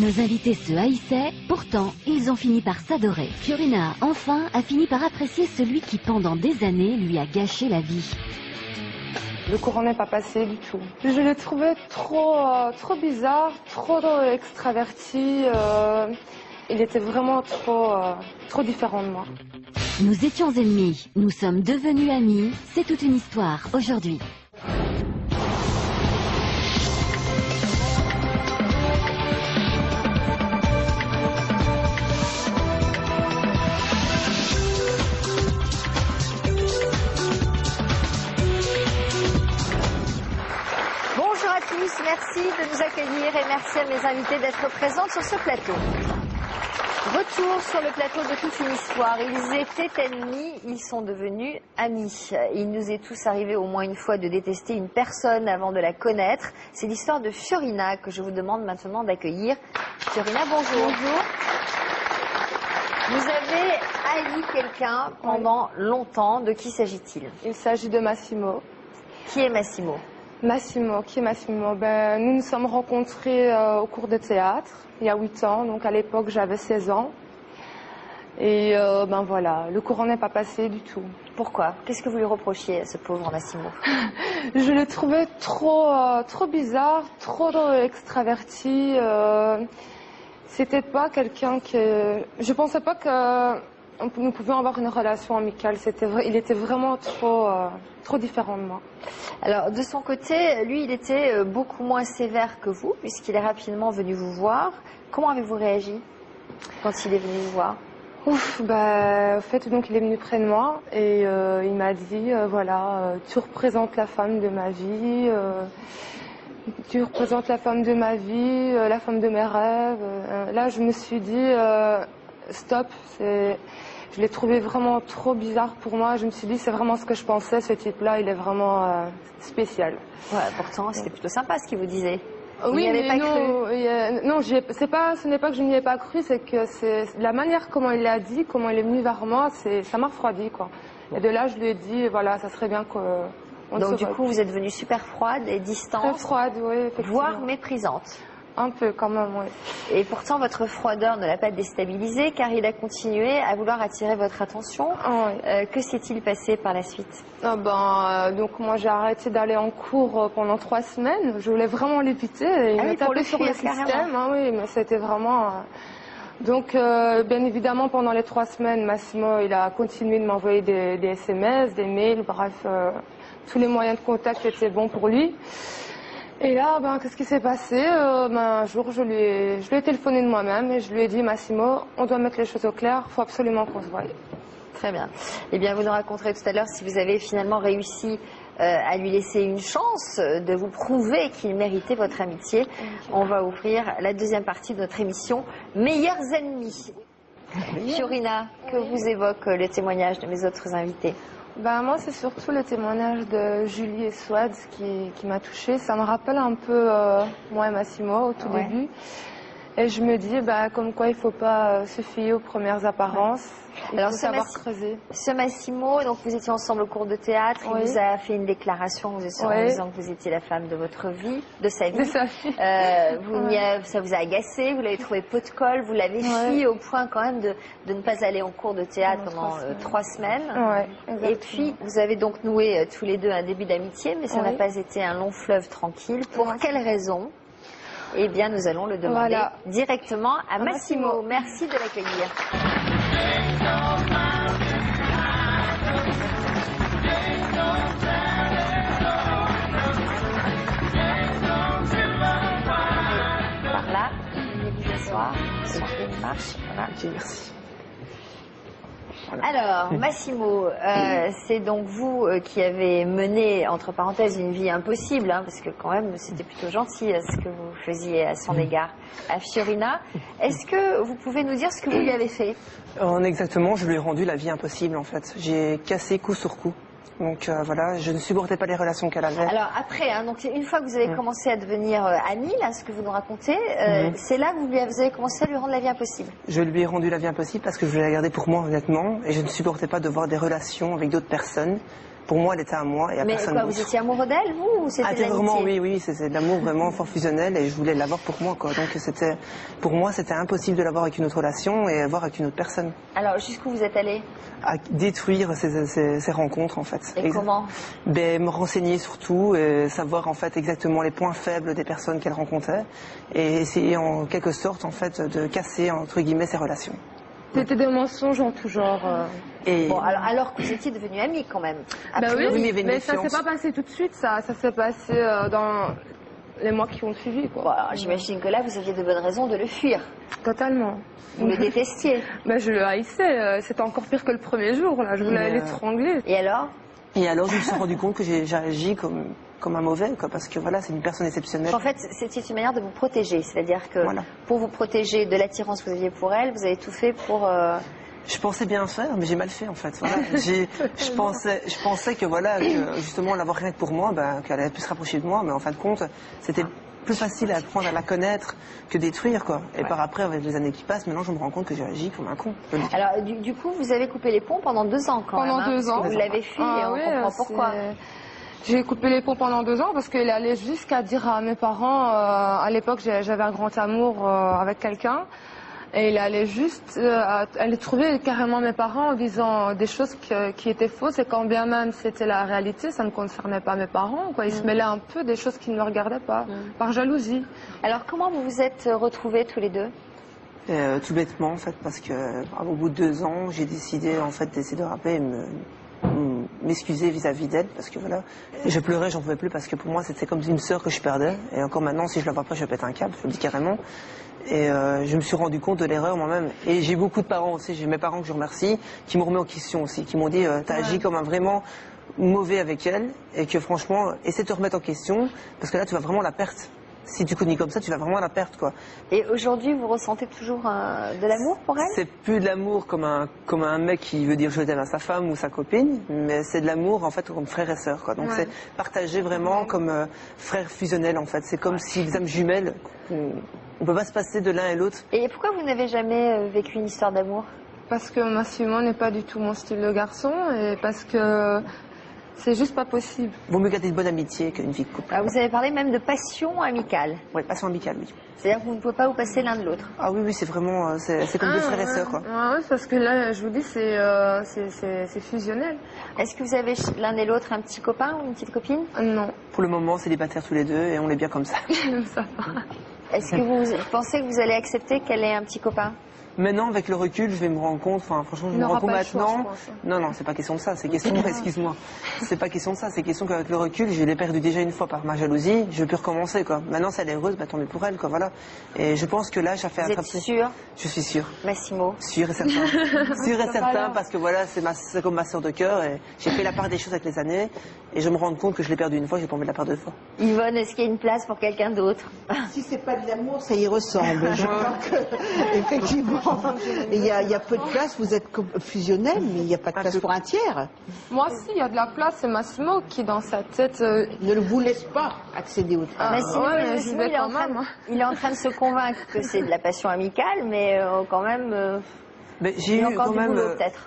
Nos invités se haïssaient, pourtant ils ont fini par s'adorer. Fiorina, enfin, a fini par apprécier celui qui pendant des années lui a gâché la vie. Le courant n'est pas passé du tout. Je l'ai trouvé trop bizarre, trop extraverti. Il était vraiment trop différent de moi. Nous étions ennemis, nous sommes devenus amis, c'est toute une histoire aujourd'hui. Bonjour à tous, merci de nous accueillir et merci à mes invités d'être présentes sur ce plateau. Retour sur le plateau de toute une histoire. Ils étaient ennemis, ils sont devenus amis. Il nous est tous arrivé au moins une fois de détester une personne avant de la connaître. C'est l'histoire de Fiorina que je vous demande maintenant d'accueillir. Fiorina, bonjour. Bonjour. Vous avez haï quelqu'un pendant longtemps. De qui s'agit-il? Il s'agit de Massimo. Qui est Massimo? Massimo, qui est Massimo? Nous nous sommes rencontrés au cours de théâtre, il y a 8 ans, donc à l'époque j'avais 16 ans. Et voilà, le courant n'est pas passé du tout. Pourquoi? Qu'est-ce que vous lui reprochiez à ce pauvre Massimo? Je l'ai trouvé trop bizarre, trop extraverti. C'était pas quelqu'un que... Je pensais pas que nous pouvions avoir une relation amicale. Il était vraiment trop différent de moi. Alors, de son côté, lui, il était beaucoup moins sévère que vous, puisqu'il est rapidement venu vous voir. Comment avez-vous réagi quand il est venu vous voir? Au fait, donc, il est venu près de moi et il m'a dit, voilà, tu représentes la femme de ma vie, tu représentes la femme de ma vie, la femme de mes rêves. Là, je me suis dit, stop, je l'ai trouvé vraiment trop bizarre pour moi. Je me suis dit, c'est vraiment ce que je pensais, ce type-là, il est vraiment spécial. Ouais, pourtant, c'était plutôt sympa ce qu'il vous disait. Oui, mais non, ce n'est pas que je n'y ai pas cru, c'est que c'est la manière comment il l'a dit, comment il est venu vers moi, ça m'a refroidi, quoi. Et de là, je lui ai dit, voilà, ça serait bien qu'on... Donc du coup, vous êtes devenue super froide et distante. Très froide, oui, effectivement. Voire méprisante. Un peu quand même, oui. Et pourtant, votre froideur ne l'a pas déstabilisé car il a continué à vouloir attirer votre attention. Ah, oui. Que s'est-il passé par la suite? Donc moi j'ai arrêté d'aller en cours pendant 3 semaines. Je voulais vraiment l'éviter. Il m'a tapé sur le système. Ah, oui, mais c'était vraiment... Donc bien évidemment pendant les 3 semaines, Massimo il a continué de m'envoyer des SMS, des mails, bref, tous les moyens de contact étaient bons pour lui. Et là, qu'est-ce qui s'est passé? Un jour, je lui ai téléphoné de moi-même et je lui ai dit, Massimo, on doit mettre les choses au clair, il faut absolument qu'on se voie. Très bien. Eh bien, vous nous raconterez tout à l'heure si vous avez finalement réussi à lui laisser une chance de vous prouver qu'il méritait votre amitié. On va ouvrir la deuxième partie de notre émission, Meilleurs ennemis. Fiorina, que vous évoque le témoignage de mes autres invités? Moi, c'est surtout le témoignage de Julie et Swad qui m'a touchée. Ça me rappelle un peu moi et Massimo au tout début. Et je me dis, comme quoi il ne faut pas se fier aux premières apparences. Il faut savoir creuser. Ce Massimo, donc vous étiez ensemble au cours de théâtre, il vous a fait une déclaration, vous êtes en disant que vous étiez la femme de votre vie, de sa vie. De sa vie. Ça vous a agacé, vous l'avez trouvé pot de colle, vous l'avez fui au point quand même de ne pas aller en cours de théâtre pendant 3 semaines. Ouais, et puis vous avez donc noué tous les deux un début d'amitié, mais ça n'a pas été un long fleuve tranquille. Pour quelle raison? Eh bien, nous allons le demander directement à Massimo. Merci de l'accueillir. Par là, venez vous asseoir sur une marche. Voilà. Merci. Alors, Massimo, c'est donc vous qui avez mené, entre parenthèses, une vie impossible, parce que quand même, c'était plutôt gentil ce que vous faisiez à son égard à Fiorina. Est-ce que vous pouvez nous dire ce que vous lui avez fait? Exactement, je lui ai rendu la vie impossible, en fait. J'ai cassé coup sur coup. Donc voilà, je ne supportais pas les relations qu'elle avait. Alors après, donc une fois que vous avez commencé à devenir amis, là, ce que vous nous racontez, c'est là que vous avez commencé à lui rendre la vie impossible. Je lui ai rendu la vie impossible parce que je voulais la garder pour moi, honnêtement, et je ne supportais pas de voir des relations avec d'autres personnes. Pour moi, elle était à moi et à personne d'autre. Mais vous étiez amoureux d'elle, vous, ou c'était de l'amitié? Oui, c'est de l'amour vraiment fort fusionnel et je voulais l'avoir pour moi, quoi. Donc pour moi, c'était impossible de l'avoir avec une autre relation et l'avoir avec une autre personne. Alors, jusqu'où vous êtes allé? À détruire ces rencontres, en fait. Et comment? Me renseigner surtout, savoir en fait exactement les points faibles des personnes qu'elle rencontrait et essayer en quelque sorte, en fait, de casser, entre guillemets, ces relations. C'était des mensonges en tout genre. Bon, alors que vous étiez devenus amis quand même. Bah oui, mais ça s'est pas passé tout de suite, ça s'est passé dans les mois qui ont suivi, quoi. Bon, j'imagine que là, vous aviez de bonnes raisons de le fuir. Totalement. Vous le détestiez. Ben, je le haïssais, c'était encore pire que le premier jour, là. Je voulais l'étrangler. Et alors? Je me suis rendu compte que j'ai agi comme un mauvais, quoi, parce que voilà, c'est une personne exceptionnelle. En fait, c'était une manière de vous protéger, c'est-à-dire que pour vous protéger de l'attirance que vous aviez pour elle, vous avez tout fait pour... Je pensais bien faire, mais j'ai mal fait en fait. Voilà. Je pensais que voilà, que justement l'avoir rien que pour moi, qu'elle allait plus se rapprocher de moi, mais en fin de compte, c'était plus facile à apprendre à la connaître que détruire, quoi. Et par après, avec les années qui passent, maintenant je me rends compte que j'ai agi comme un con. Alors du coup, vous avez coupé les ponts pendant 2 ans quand même. Pendant 2 ans. Vous l'avez fui et on comprend pourquoi. J'ai coupé les ponts pendant 2 ans parce qu'il allait jusqu'à dire à mes parents, à l'époque j'avais un grand amour avec quelqu'un, et il allait juste aller trouver carrément mes parents en disant des choses qui étaient fausses, et quand bien même c'était la réalité, ça ne concernait pas mes parents, quoi. Il se mêlait un peu des choses qui ne me regardaient pas, par jalousie. Alors comment vous vous êtes retrouvés tous les deux? Tout bêtement en fait, parce que au bout de 2 ans, j'ai décidé en fait d'essayer de rappeler et m'excuser vis-à-vis d'elle, parce que voilà, je pleurais, j'en pouvais plus, parce que pour moi c'était comme une sœur que je perdais, et encore maintenant si je la vois pas je pète un câble, je le dis carrément. Et je me suis rendu compte de l'erreur moi-même, et j'ai beaucoup de parents aussi, j'ai mes parents que je remercie, qui m'ont remis en question aussi, qui m'ont dit t'as agi comme un vraiment mauvais avec elle, et que franchement essaie de te remettre en question, parce que là tu vas vraiment la perdre. Si tu connais comme ça, tu vas vraiment la perdre, quoi. Et aujourd'hui, vous ressentez toujours de l'amour pour elle? C'est plus de l'amour comme un mec qui veut dire je t'aime à sa femme ou sa copine, mais c'est de l'amour en fait comme frère et sœur, quoi. Donc c'est partagé vraiment comme frère fusionnel en fait. C'est comme si des âmes jumelles. On peut pas se passer de l'un et l'autre. Et pourquoi vous n'avez jamais vécu une histoire d'amour? Parce que Massimo n'est pas du tout mon style de garçon, et parce que c'est juste pas possible. Vaut mieux garder une bonne amitié qu'une vie de couple. Alors vous avez parlé même de passion amicale. Oui, passion amicale, oui. C'est-à-dire que vous ne pouvez pas vous passer l'un de l'autre. Ah oui, c'est vraiment, c'est comme deux frères et sœurs, quoi. Oui, parce que là, je vous dis, c'est fusionnel. Est-ce que vous avez l'un et l'autre un petit copain ou une petite copine? Non. Pour le moment, célibataires tous les deux, et on est bien comme ça. Ça va. Est-ce que vous pensez que vous allez accepter qu'elle ait un petit copain? Maintenant, avec le recul, je vais me rendre compte, enfin, franchement, je me rends compte maintenant. Non, c'est pas question de ça, c'est question, excuse-moi. C'est pas question de ça, c'est question qu'avec le recul, je l'ai perdu déjà une fois par ma jalousie, je veux plus recommencer, quoi. Maintenant, si elle est heureuse, tant mieux pour elle, quoi, voilà. Et je pense que là, j'ai fait Vous êtes sûr? Je suis sûr. Massimo? Sûr et certain. Sûr et certain, parce que voilà, c'est comme ma sœur de cœur, et j'ai fait la part des choses avec les années, et je me rends compte que je l'ai perdu une fois, j'ai pas envie de la perdre 2 fois. Yvonne, est-ce qu'il y a une place pour quelqu'un d'autre? Si c'est pas de l'amour, ça y ressemble. Je crois que, effectivement, il y a peu de place, vous êtes fusionnel, mais il n'y a pas de place pour un tiers. Moi, si, il y a de la place, c'est Massimo qui, dans sa tête... ne vous laisse pas accéder au travail. Massimo, il est en train de se convaincre que c'est de la passion amicale, mais quand même... Mais j'ai eu quand même,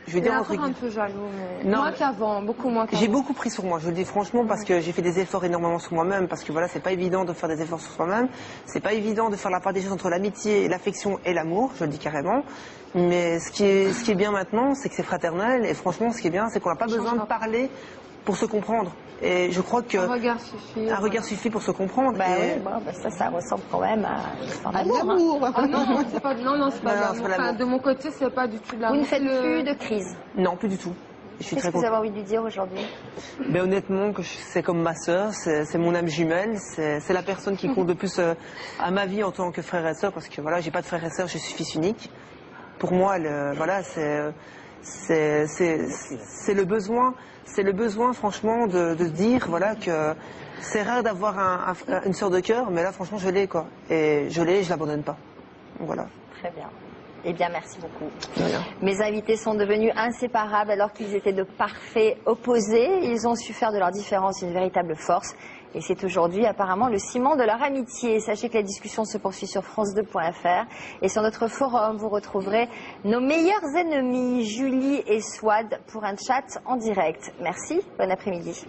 je vais dire un peu jaloux, mais moins qu'avant, beaucoup moins qu'avant. J'ai beaucoup pris sur moi, je le dis franchement, parce que j'ai fait des efforts énormément sur moi-même, parce que voilà, c'est pas évident de faire des efforts sur soi-même, c'est pas évident de faire la part des choses entre l'amitié, l'affection et l'amour, je le dis carrément. Mais ce qui est bien maintenant, c'est que c'est fraternel, et franchement, ce qui est bien, c'est qu'on n'a pas besoin de parler pour se comprendre. Et je crois que... Un regard suffit. Un regard suffit pour se comprendre. Ça ressemble quand même à l'amour. Ah non, c'est pas de l'amour. De mon côté, c'est pas du tout de l'amour. Vous ne faites plus de crise? Non, plus du tout. Qu'est-ce que vous avez envie de lui dire aujourd'hui? Mais honnêtement, c'est comme ma sœur, c'est mon âme jumelle, c'est la personne qui compte le plus à ma vie en tant que frère et sœur, parce que voilà, j'ai pas de frère et sœur, je suis fils unique. Pour moi, voilà, c'est le besoin. C'est le besoin, franchement, de dire, voilà, que c'est rare d'avoir une sœur de cœur, mais là, franchement, je l'ai, quoi. Et je l'ai, je l'abandonne pas. Voilà. Très bien. Eh bien, merci beaucoup. Voilà. Mes invités sont devenus inséparables alors qu'ils étaient de parfaits opposés. Ils ont su faire de leur différence une véritable force. Et c'est aujourd'hui apparemment le ciment de leur amitié. Sachez que la discussion se poursuit sur France2.fr. Et sur notre forum, vous retrouverez nos meilleurs ennemis, Julie et Swad, pour un chat en direct. Merci, bon après-midi.